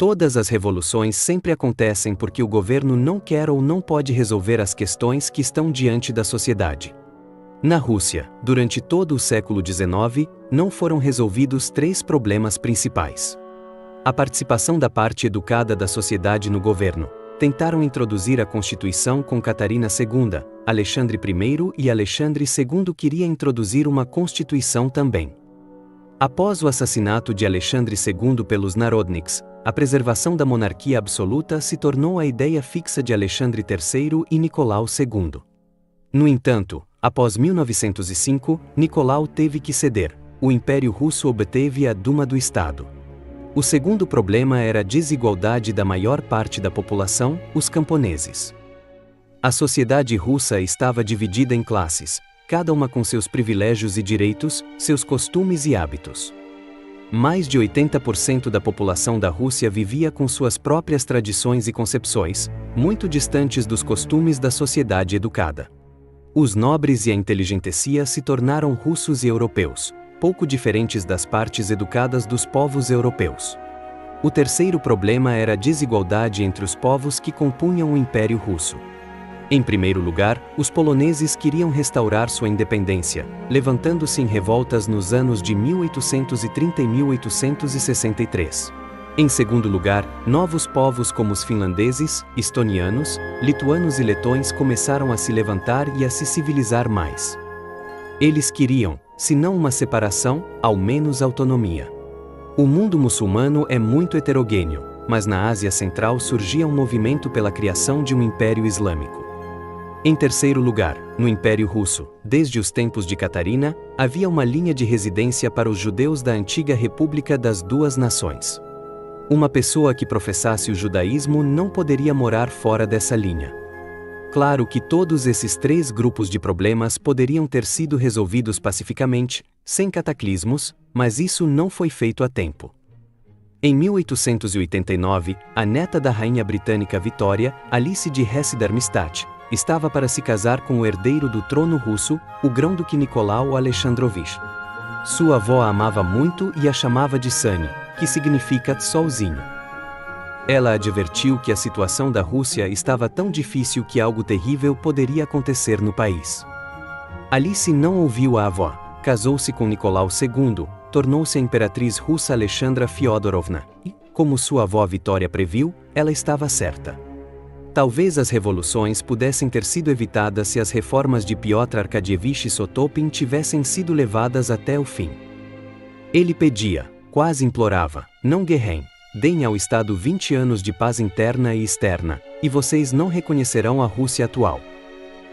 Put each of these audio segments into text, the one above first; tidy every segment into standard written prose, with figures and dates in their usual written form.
Todas as revoluções sempre acontecem porque o governo não quer ou não pode resolver as questões que estão diante da sociedade. Na Rússia, durante todo o século XIX, não foram resolvidos 3 problemas principais. A participação da parte educada da sociedade no governo. Tentaram introduzir a Constituição com Catarina II, Alexandre I e Alexandre II queria introduzir uma Constituição também. Após o assassinato de Alexandre II pelos Narodniks, a preservação da monarquia absoluta se tornou a ideia fixa de Alexandre III e Nicolau II. No entanto, após 1905, Nicolau teve que ceder. O Império Russo obteve a Duma do Estado. O segundo problema era a desigualdade da maior parte da população, os camponeses. A sociedade russa estava dividida em classes, cada uma com seus privilégios e direitos, seus costumes e hábitos. Mais de 80% da população da Rússia vivia com suas próprias tradições e concepções, muito distantes dos costumes da sociedade educada. Os nobres e a inteligentsia se tornaram russos e europeus, pouco diferentes das partes educadas dos povos europeus. O terceiro problema era a desigualdade entre os povos que compunham o Império Russo. Em primeiro lugar, os poloneses queriam restaurar sua independência, levantando-se em revoltas nos anos de 1830 e 1863. Em segundo lugar, novos povos como os finlandeses, estonianos, lituanos e letões começaram a se levantar e a se civilizar mais. Eles queriam, se não uma separação, ao menos autonomia. O mundo muçulmano é muito heterogêneo, mas na Ásia Central surgia um movimento pela criação de um império islâmico. Em terceiro lugar, no Império Russo, desde os tempos de Catarina, havia uma linha de residência para os judeus da antiga República das Duas Nações. Uma pessoa que professasse o judaísmo não poderia morar fora dessa linha. Claro que todos esses 3 grupos de problemas poderiam ter sido resolvidos pacificamente, sem cataclismos, mas isso não foi feito a tempo. Em 1889, a neta da rainha britânica Vitória, Alice de Hesse-Darmstadt, estava para se casar com o herdeiro do trono russo, o grão-duque Nicolau Alexandrovich. Sua avó a amava muito e a chamava de Sani, que significa solzinho. Ela advertiu que a situação da Rússia estava tão difícil que algo terrível poderia acontecer no país. Alice não ouviu a avó, casou-se com Nicolau II, tornou-se a imperatriz russa Alexandra Fyodorovna, e, como sua avó Vitória previu, ela estava certa. Talvez as revoluções pudessem ter sido evitadas se as reformas de Piotr Arkadievich Sotopin tivessem sido levadas até o fim. Ele pedia, quase implorava, não guerrem, deem ao Estado 20 anos de paz interna e externa, e vocês não reconhecerão a Rússia atual.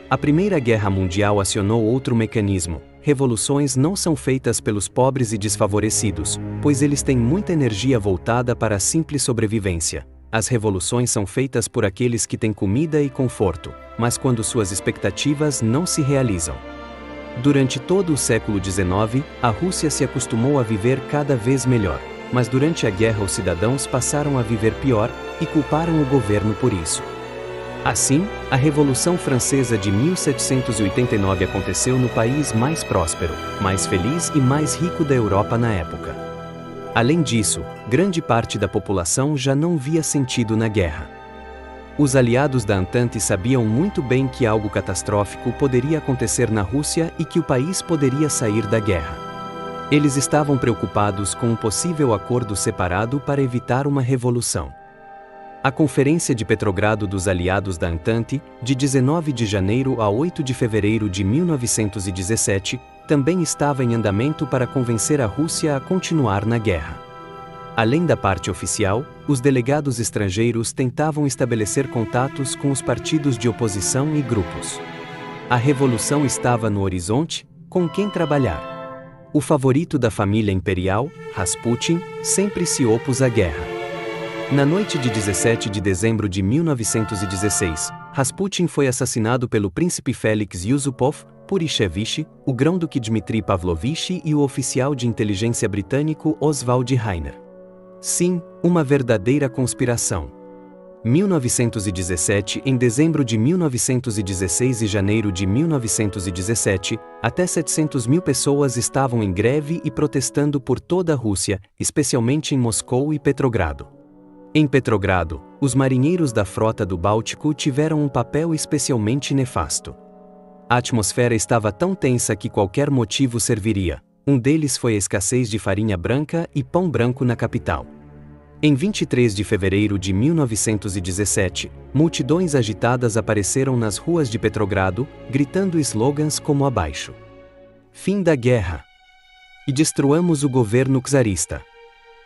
A Primeira Guerra Mundial acionou outro mecanismo. Revoluções não são feitas pelos pobres e desfavorecidos, pois eles têm muita energia voltada para a simples sobrevivência. As revoluções são feitas por aqueles que têm comida e conforto, mas quando suas expectativas não se realizam. Durante todo o século XIX, a Rússia se acostumou a viver cada vez melhor, mas durante a guerra os cidadãos passaram a viver pior e culparam o governo por isso. Assim, a Revolução Francesa de 1789 aconteceu no país mais próspero, mais feliz e mais rico da Europa na época. Além disso, grande parte da população já não via sentido na guerra. Os aliados da Entente sabiam muito bem que algo catastrófico poderia acontecer na Rússia e que o país poderia sair da guerra. Eles estavam preocupados com um possível acordo separado para evitar uma revolução. A Conferência de Petrogrado dos Aliados da Entente, de 19 de janeiro a 8 de fevereiro de 1917, também estava em andamento para convencer a Rússia a continuar na guerra. Além da parte oficial, os delegados estrangeiros tentavam estabelecer contatos com os partidos de oposição e grupos. A revolução estava no horizonte, com quem trabalhar. O favorito da família imperial, Rasputin, sempre se opôs à guerra. Na noite de 17 de dezembro de 1916, Rasputin foi assassinado pelo príncipe Félix Yusupov, Purishevich, o grão-duque Dmitri Pavlovich e o oficial de inteligência britânico Oswald Rainer. Sim, uma verdadeira conspiração. 1917, em dezembro de 1916 e janeiro de 1917, até 700 mil pessoas estavam em greve e protestando por toda a Rússia, especialmente em Moscou e Petrogrado. Em Petrogrado, os marinheiros da frota do Báltico tiveram um papel especialmente nefasto. A atmosfera estava tão tensa que qualquer motivo serviria. Um deles foi a escassez de farinha branca e pão branco na capital. Em 23 de fevereiro de 1917, multidões agitadas apareceram nas ruas de Petrogrado, gritando slogans como abaixo: "Fim da guerra!" e "Destruamos o governo czarista."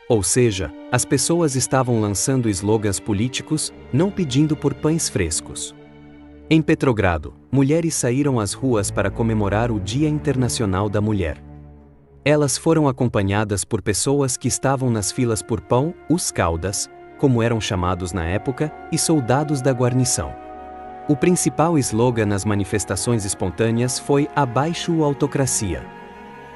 Ou seja, as pessoas estavam lançando slogans políticos, não pedindo por pães frescos. Em Petrogrado, mulheres saíram às ruas para comemorar o Dia Internacional da Mulher. Elas foram acompanhadas por pessoas que estavam nas filas por pão, os caudas, como eram chamados na época, e soldados da guarnição. O principal slogan nas manifestações espontâneas foi "Abaixo a autocracia."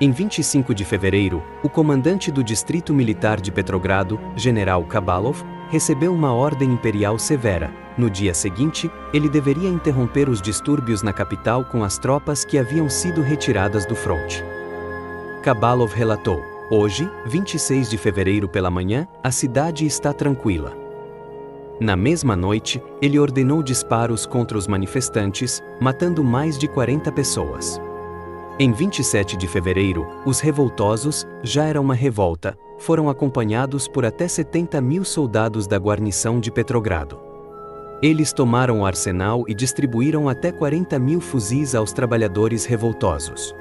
Em 25 de fevereiro, o comandante do Distrito Militar de Petrogrado, General Kabalov, recebeu uma ordem imperial severa. No dia seguinte, ele deveria interromper os distúrbios na capital com as tropas que haviam sido retiradas do fronte. Kabalov relatou: "Hoje, 26 de fevereiro pela manhã, a cidade está tranquila." Na mesma noite, ele ordenou disparos contra os manifestantes, matando mais de 40 pessoas. Em 27 de fevereiro, os revoltosos, já era uma revolta, foram acompanhados por até 70.000 soldados da guarnição de Petrogrado. Eles tomaram o arsenal e distribuíram até 40.000 fuzis aos trabalhadores revoltosos.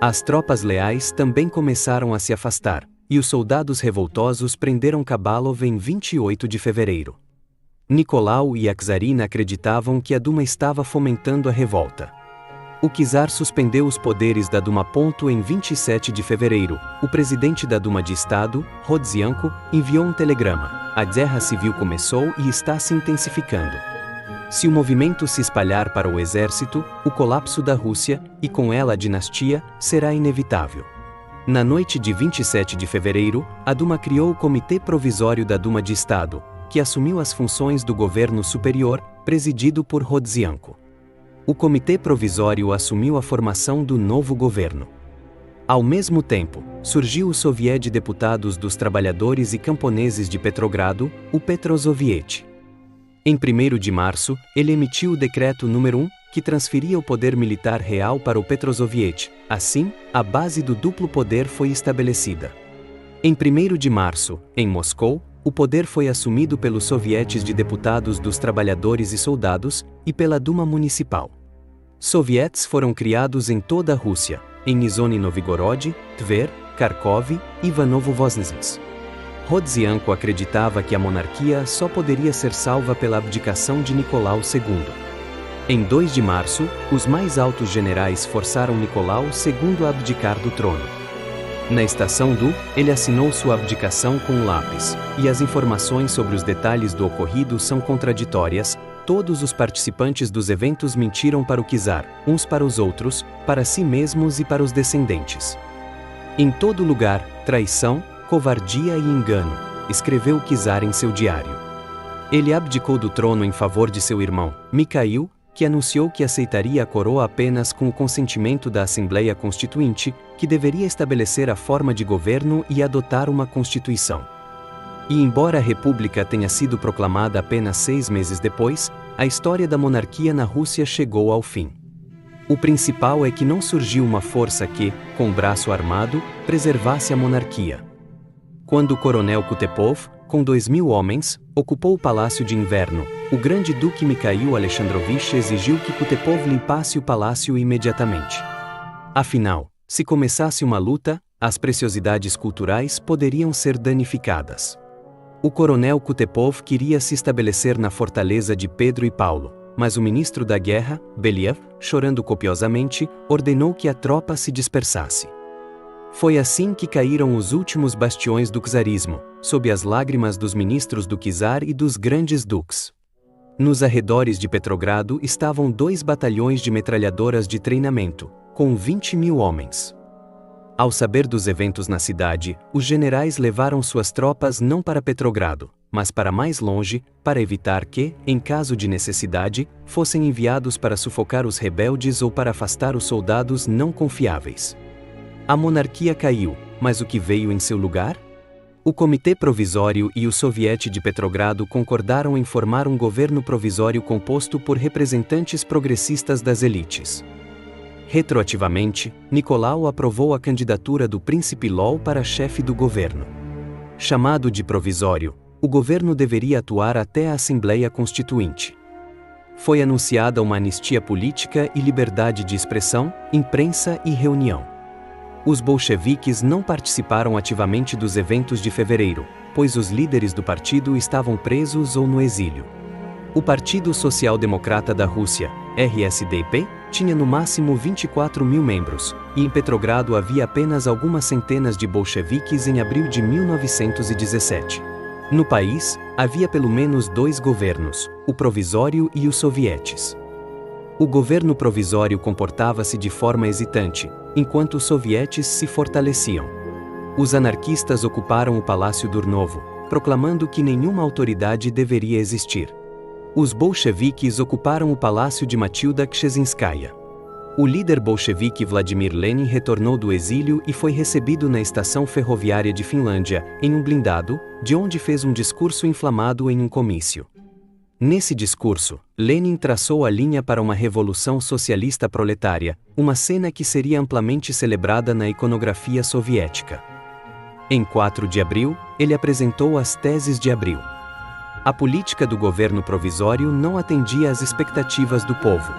As tropas leais também começaram a se afastar, e os soldados revoltosos prenderam Kabalov em 28 de fevereiro. Nicolau e a czarina acreditavam que a Duma estava fomentando a revolta. O czar suspendeu os poderes da Duma. Em 27 de fevereiro, o presidente da Duma de Estado, Rodzianko, enviou um telegrama: "A guerra civil começou e está se intensificando. Se o movimento se espalhar para o exército, o colapso da Rússia, e com ela a dinastia, será inevitável." Na noite de 27 de fevereiro, a Duma criou o Comitê Provisório da Duma de Estado, que assumiu as funções do governo superior, presidido por Rodzianko. O Comitê Provisório assumiu a formação do novo governo. Ao mesmo tempo, surgiu o Soviet de Deputados dos Trabalhadores e Camponeses de Petrogrado, o Petrosoviet. Em 1º de março, ele emitiu o Decreto número 1, que transferia o poder militar real para o Petrosoviet. Assim, a base do duplo poder foi estabelecida. Em 1º de março, em Moscou, o poder foi assumido pelos sovietes de deputados dos trabalhadores e soldados, e pela Duma Municipal. Soviets foram criados em toda a Rússia, em Nizhny Novgorod, Tver, Kharkov e Ivanovo-Voznezhsk. Rodzianko acreditava que a monarquia só poderia ser salva pela abdicação de Nicolau II. Em 2 de março, os mais altos generais forçaram Nicolau II a abdicar do trono. Na estação do, ele assinou sua abdicação com um lápis, e as informações sobre os detalhes do ocorrido são contraditórias. Todos os participantes dos eventos mentiram para o czar, uns para os outros, para si mesmos e para os descendentes. "Em todo lugar, traição, covardia e engano", escreveu o czar em seu diário. Ele abdicou do trono em favor de seu irmão, Mikhail, que anunciou que aceitaria a coroa apenas com o consentimento da Assembleia Constituinte, que deveria estabelecer a forma de governo e adotar uma constituição. E embora a República tenha sido proclamada apenas 6 meses depois, a história da monarquia na Rússia chegou ao fim. O principal é que não surgiu uma força que, com braço armado, preservasse a monarquia. Quando o coronel Kutepov, com 2.000 homens, ocupou o Palácio de Inverno, o grande duque Mikhail Alexandrovich exigiu que Kutepov limpasse o palácio imediatamente. Afinal, se começasse uma luta, as preciosidades culturais poderiam ser danificadas. O coronel Kutepov queria se estabelecer na fortaleza de Pedro e Paulo, mas o ministro da guerra, Believ, chorando copiosamente, ordenou que a tropa se dispersasse. Foi assim que caíram os últimos bastiões do czarismo, sob as lágrimas dos ministros do czar e dos grandes duques. Nos arredores de Petrogrado estavam 2 batalhões de metralhadoras de treinamento, com 20.000 homens. Ao saber dos eventos na cidade, os generais levaram suas tropas não para Petrogrado, mas para mais longe, para evitar que, em caso de necessidade, fossem enviados para sufocar os rebeldes ou para afastar os soldados não confiáveis. A monarquia caiu, mas o que veio em seu lugar? O Comitê Provisório e o Soviete de Petrogrado concordaram em formar um governo provisório composto por representantes progressistas das elites. Retroativamente, Nicolau aprovou a candidatura do príncipe Lvov para chefe do governo. Chamado de provisório, o governo deveria atuar até a Assembleia Constituinte. Foi anunciada uma anistia política e liberdade de expressão, imprensa e reunião. Os bolcheviques não participaram ativamente dos eventos de fevereiro, pois os líderes do partido estavam presos ou no exílio. O Partido Social Democrata da Rússia, RSDP, tinha no máximo 24 mil membros, e em Petrogrado havia apenas algumas centenas de bolcheviques em abril de 1917. No país, havia pelo menos 2 governos, o provisório e os sovietes. O governo provisório comportava-se de forma hesitante, enquanto os sovietes se fortaleciam. Os anarquistas ocuparam o Palácio Durnovo, proclamando que nenhuma autoridade deveria existir. Os bolcheviques ocuparam o Palácio de Matilda Kshezhinskaya. O líder bolchevique Vladimir Lenin retornou do exílio e foi recebido na estação ferroviária de Finlândia, em um blindado, de onde fez um discurso inflamado em um comício. Nesse discurso, Lenin traçou a linha para uma revolução socialista proletária, uma cena que seria amplamente celebrada na iconografia soviética. Em 4 de abril, ele apresentou as Teses de Abril. A política do governo provisório não atendia às expectativas do povo.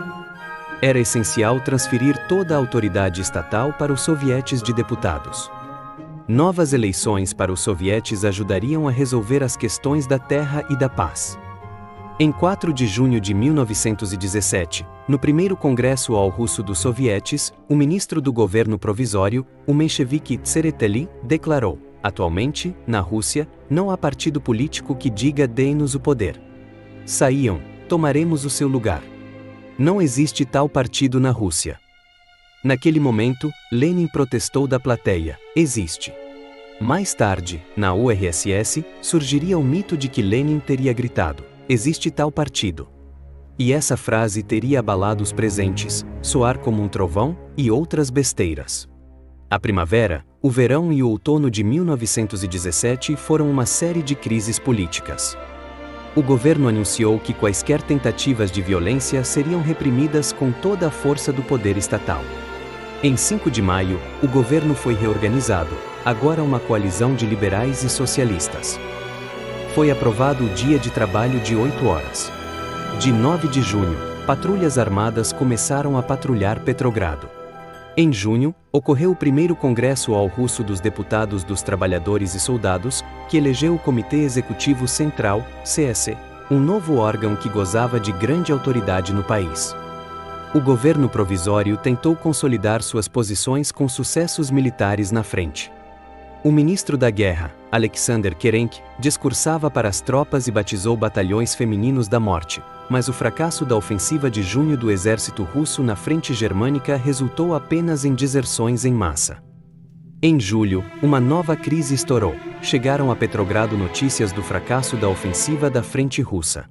Era essencial transferir toda a autoridade estatal para os sovietes de deputados. Novas eleições para os sovietes ajudariam a resolver as questões da terra e da paz. Em 4 de junho de 1917, no primeiro Congresso All-Russo dos Sovietes, o ministro do governo provisório, o menchevique Tsereteli, declarou: atualmente, na Rússia, não há partido político que diga dê-nos o poder. Saiam, tomaremos o seu lugar. Não existe tal partido na Rússia. Naquele momento, Lenin protestou da plateia: existe. Mais tarde, na URSS, surgiria o mito de que Lenin teria gritado: existe tal partido. E essa frase teria abalado os presentes, soar como um trovão, e outras besteiras. A primavera, o verão e o outono de 1917 foram uma série de crises políticas. O governo anunciou que quaisquer tentativas de violência seriam reprimidas com toda a força do poder estatal. Em 5 de maio, o governo foi reorganizado, agora uma coalizão de liberais e socialistas. Foi aprovado o dia de trabalho de 8 horas. De 9 de junho, patrulhas armadas começaram a patrulhar Petrogrado. Em junho, ocorreu o primeiro Congresso All-Russo dos Deputados dos Trabalhadores e Soldados, que elegeu o Comitê Executivo Central, CEC, um novo órgão que gozava de grande autoridade no país. O governo provisório tentou consolidar suas posições com sucessos militares na frente. O ministro da Guerra, Alexander Kerenc, discursava para as tropas e batizou batalhões femininos da morte, mas o fracasso da ofensiva de junho do exército russo na frente germânica resultou apenas em deserções em massa. Em julho, uma nova crise estourou. Chegaram a Petrogrado notícias do fracasso da ofensiva da frente russa.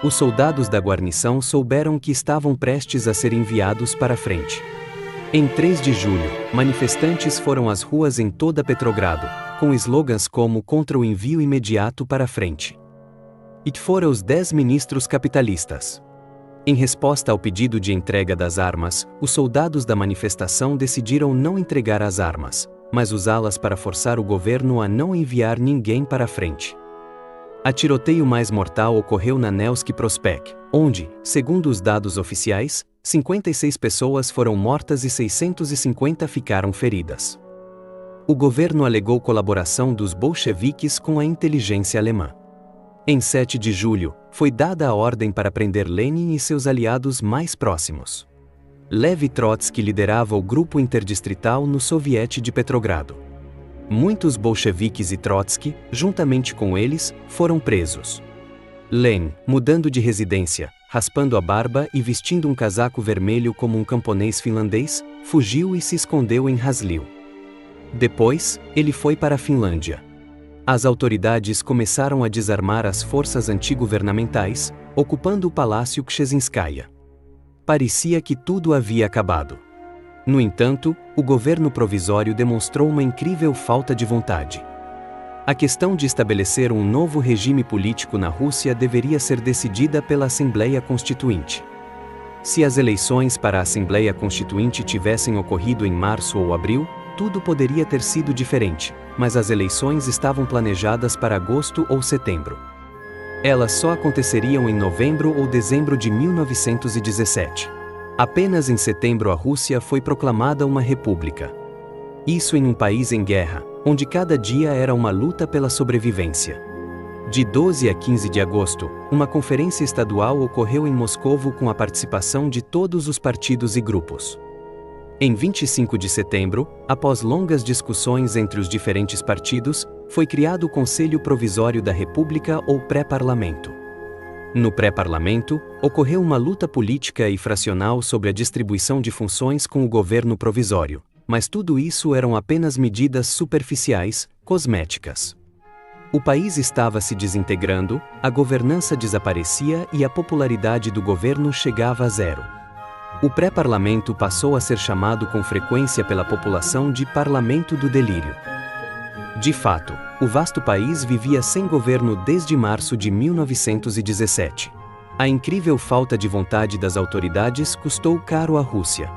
Os soldados da guarnição souberam que estavam prestes a ser enviados para a frente. Em 3 de julho, manifestantes foram às ruas em toda Petrogrado, com slogans como contra o envio imediato para a frente. E fora os 10 ministros capitalistas. Em resposta ao pedido de entrega das armas, os soldados da manifestação decidiram não entregar as armas, mas usá-las para forçar o governo a não enviar ninguém para a frente. A tiroteio mais mortal ocorreu na Nevsky Prospekt, onde, segundo os dados oficiais, 56 pessoas foram mortas e 650 ficaram feridas. O governo alegou colaboração dos bolcheviques com a inteligência alemã. Em 7 de julho, foi dada a ordem para prender Lenin e seus aliados mais próximos. Lev Trotsky liderava o grupo interdistrital no Soviete de Petrogrado. Muitos bolcheviques e Trotsky, juntamente com eles, foram presos. Lenin, mudando de residência, raspando a barba e vestindo um casaco vermelho como um camponês finlandês, fugiu e se escondeu em Haslil. Depois, ele foi para a Finlândia. As autoridades começaram a desarmar as forças antigovernamentais, ocupando o Palácio Kshezhinskaya. Parecia que tudo havia acabado. No entanto, o governo provisório demonstrou uma incrível falta de vontade. A questão de estabelecer um novo regime político na Rússia deveria ser decidida pela Assembleia Constituinte. Se as eleições para a Assembleia Constituinte tivessem ocorrido em março ou abril, tudo poderia ter sido diferente, mas as eleições estavam planejadas para agosto ou setembro. Elas só aconteceriam em novembro ou dezembro de 1917. Apenas em setembro a Rússia foi proclamada uma república. Isso em um país em guerra, onde cada dia era uma luta pela sobrevivência. De 12 a 15 de agosto, uma conferência estadual ocorreu em Moscovo com a participação de todos os partidos e grupos. Em 25 de setembro, após longas discussões entre os diferentes partidos, foi criado o Conselho Provisório da República ou pré-parlamento. No pré-parlamento, ocorreu uma luta política e fracional sobre a distribuição de funções com o governo provisório, mas tudo isso eram apenas medidas superficiais, cosméticas. O país estava se desintegrando, a governança desaparecia e a popularidade do governo chegava a zero. O pré-parlamento passou a ser chamado com frequência pela população de Parlamento do Delírio. De fato, o vasto país vivia sem governo desde março de 1917. A incrível falta de vontade das autoridades custou caro à Rússia.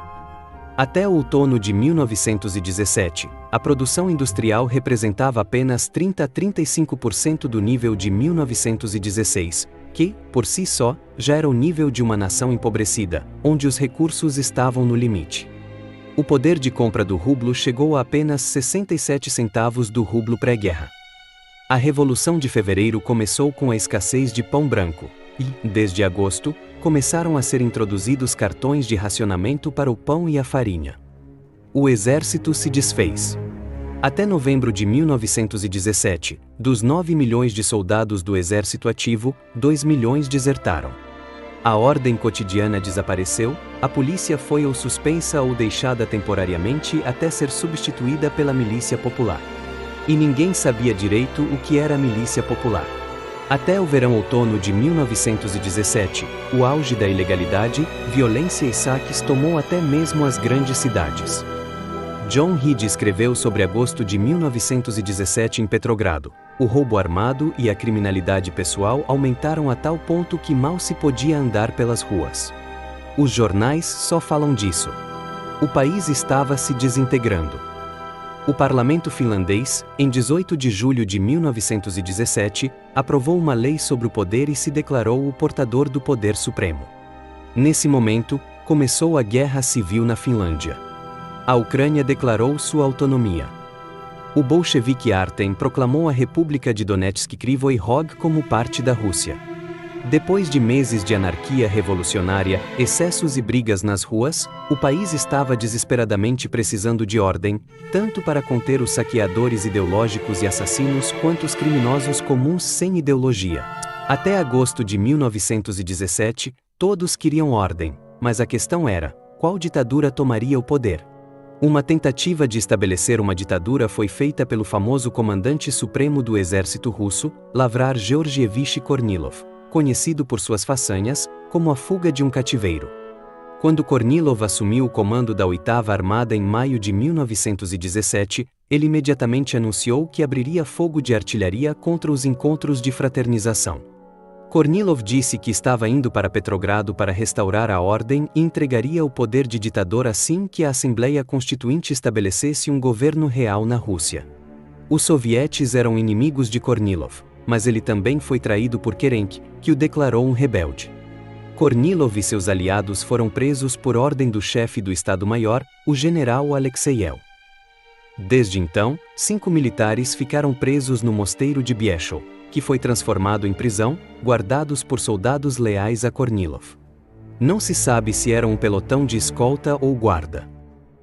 Até o outono de 1917, a produção industrial representava apenas 30 a 35% do nível de 1916, que, por si só, já era o nível de uma nação empobrecida, onde os recursos estavam no limite. O poder de compra do rublo chegou a apenas 67 centavos do rublo pré-guerra. A Revolução de Fevereiro começou com a escassez de pão branco, e, desde agosto, começaram a ser introduzidos cartões de racionamento para o pão e a farinha. O exército se desfez. Até novembro de 1917, dos 9 milhões de soldados do exército ativo, 2 milhões desertaram. A ordem cotidiana desapareceu, a polícia foi ou suspensa ou deixada temporariamente até ser substituída pela milícia popular. E ninguém sabia direito o que era a milícia popular. Até o verão-outono de 1917, o auge da ilegalidade, violência e saques tomou até mesmo as grandes cidades. John Reed escreveu sobre agosto de 1917 em Petrogrado. O roubo armado e a criminalidade pessoal aumentaram a tal ponto que mal se podia andar pelas ruas. Os jornais só falam disso. O país estava se desintegrando. O parlamento finlandês, em 18 de julho de 1917, aprovou uma lei sobre o poder e se declarou o portador do poder supremo. Nesse momento, começou a guerra civil na Finlândia. A Ucrânia declarou sua autonomia. O bolchevique Artem proclamou a República de Donetsk Kryvyi Rog como parte da Rússia. Depois de meses de anarquia revolucionária, excessos e brigas nas ruas, o país estava desesperadamente precisando de ordem, tanto para conter os saqueadores ideológicos e assassinos quanto os criminosos comuns sem ideologia. Até agosto de 1917, todos queriam ordem, mas a questão era, qual ditadura tomaria o poder? Uma tentativa de estabelecer uma ditadura foi feita pelo famoso comandante supremo do exército russo, Lavrar Georgievich Kornilov, conhecido por suas façanhas, como a fuga de um cativeiro. Quando Kornilov assumiu o comando da 8ª Armada em maio de 1917, ele imediatamente anunciou que abriria fogo de artilharia contra os encontros de fraternização. Kornilov disse que estava indo para Petrogrado para restaurar a ordem e entregaria o poder de ditador assim que a Assembleia Constituinte estabelecesse um governo real na Rússia. Os sovietes eram inimigos de Kornilov, mas ele também foi traído por Kerenc, que o declarou um rebelde. Kornilov e seus aliados foram presos por ordem do chefe do Estado-Maior, o general Alexeyev. Desde então, 5 militares ficaram presos no mosteiro de Bieshov, que foi transformado em prisão, guardados por soldados leais a Kornilov. Não se sabe se eram um pelotão de escolta ou guarda.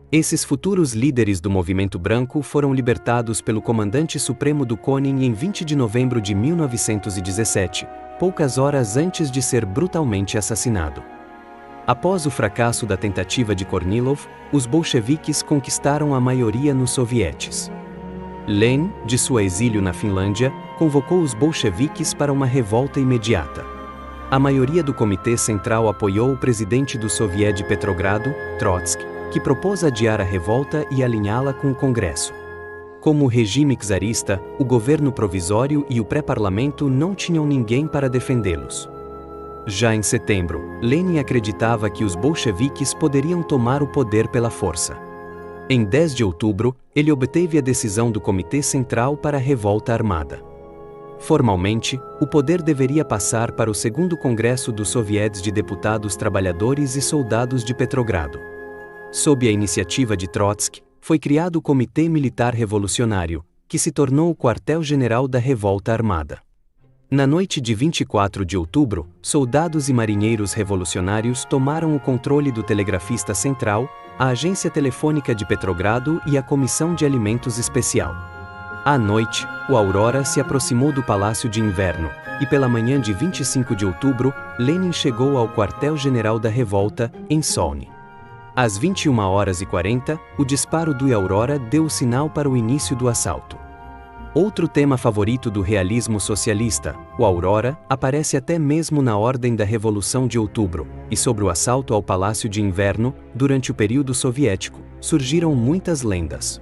Esses futuros líderes do movimento branco foram libertados pelo comandante supremo do Konin em 20 de novembro de 1917, poucas horas antes de ser brutalmente assassinado. Após o fracasso da tentativa de Kornilov, os bolcheviques conquistaram a maioria nos sovietes. Lenin, de seu exílio na Finlândia, convocou os bolcheviques para uma revolta imediata. A maioria do Comitê Central apoiou o presidente do Soviet de Petrogrado, Trotsky, que propôs adiar a revolta e alinhá-la com o Congresso. Como o regime czarista, o governo provisório e o pré-parlamento não tinham ninguém para defendê-los. Já em setembro, Lenin acreditava que os bolcheviques poderiam tomar o poder pela força. Em 10 de outubro, ele obteve a decisão do Comitê Central para a revolta armada. Formalmente, o poder deveria passar para o segundo Congresso dos Soviets de Deputados Trabalhadores e Soldados de Petrogrado. Sob a iniciativa de Trotsky, foi criado o Comitê Militar Revolucionário, que se tornou o quartel-general da revolta armada. Na noite de 24 de outubro, soldados e marinheiros revolucionários tomaram o controle do Telegrafista Central, a Agência Telefônica de Petrogrado e a Comissão de Alimentos Especial. À noite, o Aurora se aproximou do Palácio de Inverno, e pela manhã de 25 de outubro, Lenin chegou ao quartel-general da revolta, em Solny. Às 21h40, o disparo do Aurora deu o sinal para o início do assalto. Outro tema favorito do realismo socialista, o Aurora, aparece até mesmo na Ordem da Revolução de Outubro, e sobre o assalto ao Palácio de Inverno, durante o período soviético, surgiram muitas lendas.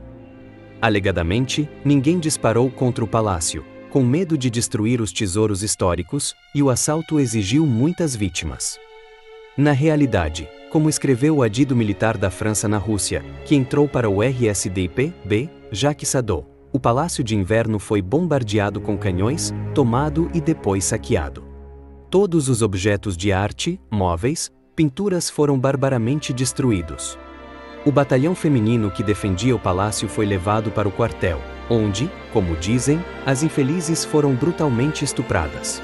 Alegadamente, ninguém disparou contra o palácio, com medo de destruir os tesouros históricos, e o assalto exigiu muitas vítimas. Na realidade, como escreveu o adido militar da França na Rússia, que entrou para o RSDP-B, Jacques Sadot, o Palácio de Inverno foi bombardeado com canhões, tomado e depois saqueado. Todos os objetos de arte, móveis, pinturas foram barbaramente destruídos. O batalhão feminino que defendia o palácio foi levado para o quartel, onde, como dizem, as infelizes foram brutalmente estupradas.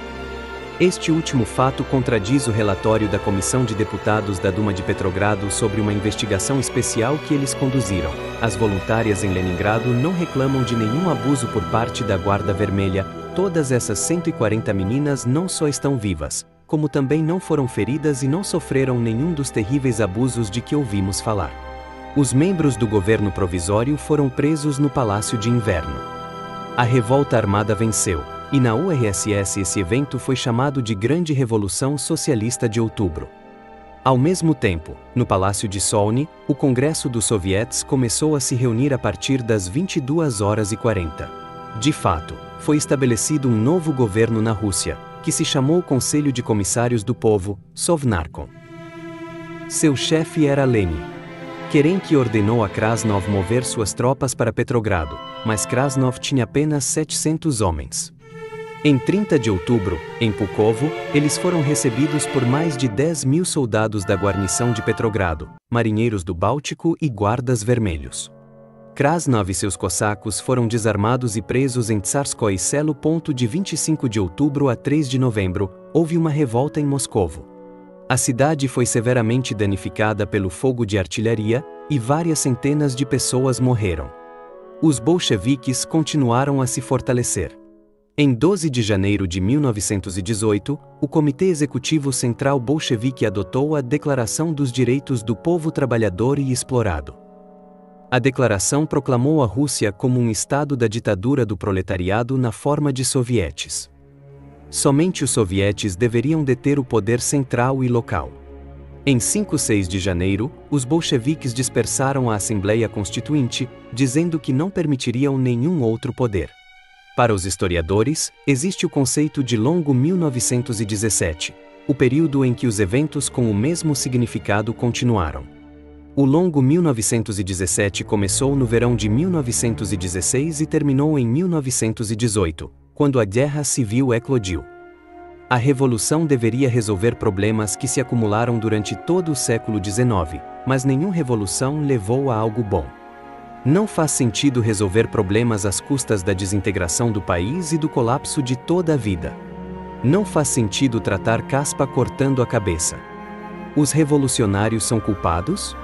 Este último fato contradiz o relatório da Comissão de Deputados da Duma de Petrogrado sobre uma investigação especial que eles conduziram. As voluntárias em Leningrado não reclamam de nenhum abuso por parte da Guarda Vermelha. Todas essas 140 meninas não só estão vivas, como também não foram feridas e não sofreram nenhum dos terríveis abusos de que ouvimos falar. Os membros do governo provisório foram presos no Palácio de Inverno. A revolta armada venceu, e na URSS esse evento foi chamado de Grande Revolução Socialista de Outubro. Ao mesmo tempo, no Palácio de Solny, o Congresso dos Soviets começou a se reunir a partir das 22h40. De fato, foi estabelecido um novo governo na Rússia, que se chamou Conselho de Comissários do Povo, Sovnarkom. Seu chefe era Lenin. Kerensky ordenou a Krasnov mover suas tropas para Petrogrado, mas Krasnov tinha apenas 700 homens. Em 30 de outubro, em Pulkovo, eles foram recebidos por mais de 10.000 soldados da guarnição de Petrogrado, marinheiros do Báltico e guardas vermelhos. Krasnov e seus cossacos foram desarmados e presos em Tsarskoye Selo. De 25 de outubro a 3 de novembro, houve uma revolta em Moscovo. A cidade foi severamente danificada pelo fogo de artilharia, e várias centenas de pessoas morreram. Os bolcheviques continuaram a se fortalecer. Em 12 de janeiro de 1918, o Comitê Executivo Central Bolchevique adotou a Declaração dos Direitos do Povo Trabalhador e Explorado. A declaração proclamou a Rússia como um estado da ditadura do proletariado na forma de sovietes. Somente os sovietes deveriam deter o poder central e local. Em 5-6 de janeiro, os bolcheviques dispersaram a Assembleia Constituinte, dizendo que não permitiriam nenhum outro poder. Para os historiadores, existe o conceito de Longo 1917, o período em que os eventos com o mesmo significado continuaram. O Longo 1917 começou no verão de 1916 e terminou em 1918, quando a Guerra Civil eclodiu. A Revolução deveria resolver problemas que se acumularam durante todo o século XIX, mas nenhuma revolução levou a algo bom. Não faz sentido resolver problemas às custas da desintegração do país e do colapso de toda a vida. Não faz sentido tratar caspa cortando a cabeça. Os revolucionários são culpados?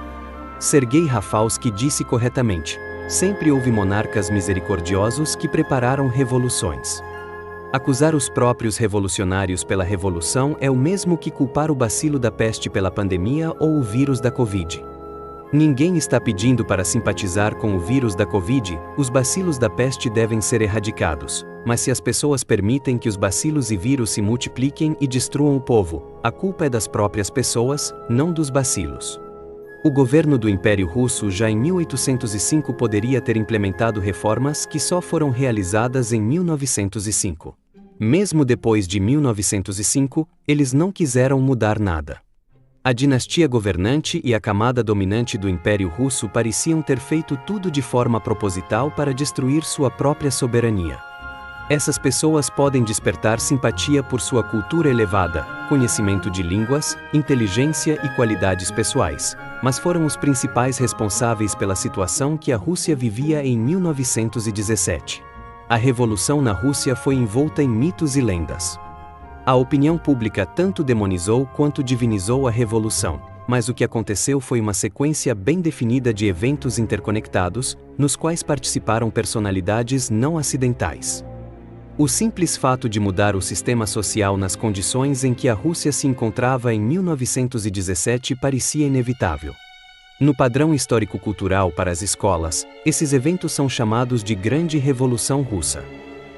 Sergei Rafalski disse corretamente: sempre houve monarcas misericordiosos que prepararam revoluções. Acusar os próprios revolucionários pela revolução é o mesmo que culpar o bacilo da peste pela pandemia ou o vírus da Covid. Ninguém está pedindo para simpatizar com o vírus da Covid. Os bacilos da peste devem ser erradicados, mas se as pessoas permitem que os bacilos e vírus se multipliquem e destruam o povo, a culpa é das próprias pessoas, não dos bacilos. O governo do Império Russo já em 1805 poderia ter implementado reformas que só foram realizadas em 1905. Mesmo depois de 1905, eles não quiseram mudar nada. A dinastia governante e a camada dominante do Império Russo pareciam ter feito tudo de forma proposital para destruir sua própria soberania. Essas pessoas podem despertar simpatia por sua cultura elevada, conhecimento de línguas, inteligência e qualidades pessoais, mas foram os principais responsáveis pela situação que a Rússia vivia em 1917. A revolução na Rússia foi envolta em mitos e lendas. A opinião pública tanto demonizou quanto divinizou a revolução, mas o que aconteceu foi uma sequência bem definida de eventos interconectados, nos quais participaram personalidades não acidentais. O simples fato de mudar o sistema social nas condições em que a Rússia se encontrava em 1917 parecia inevitável. No padrão histórico-cultural para as escolas, esses eventos são chamados de Grande Revolução Russa.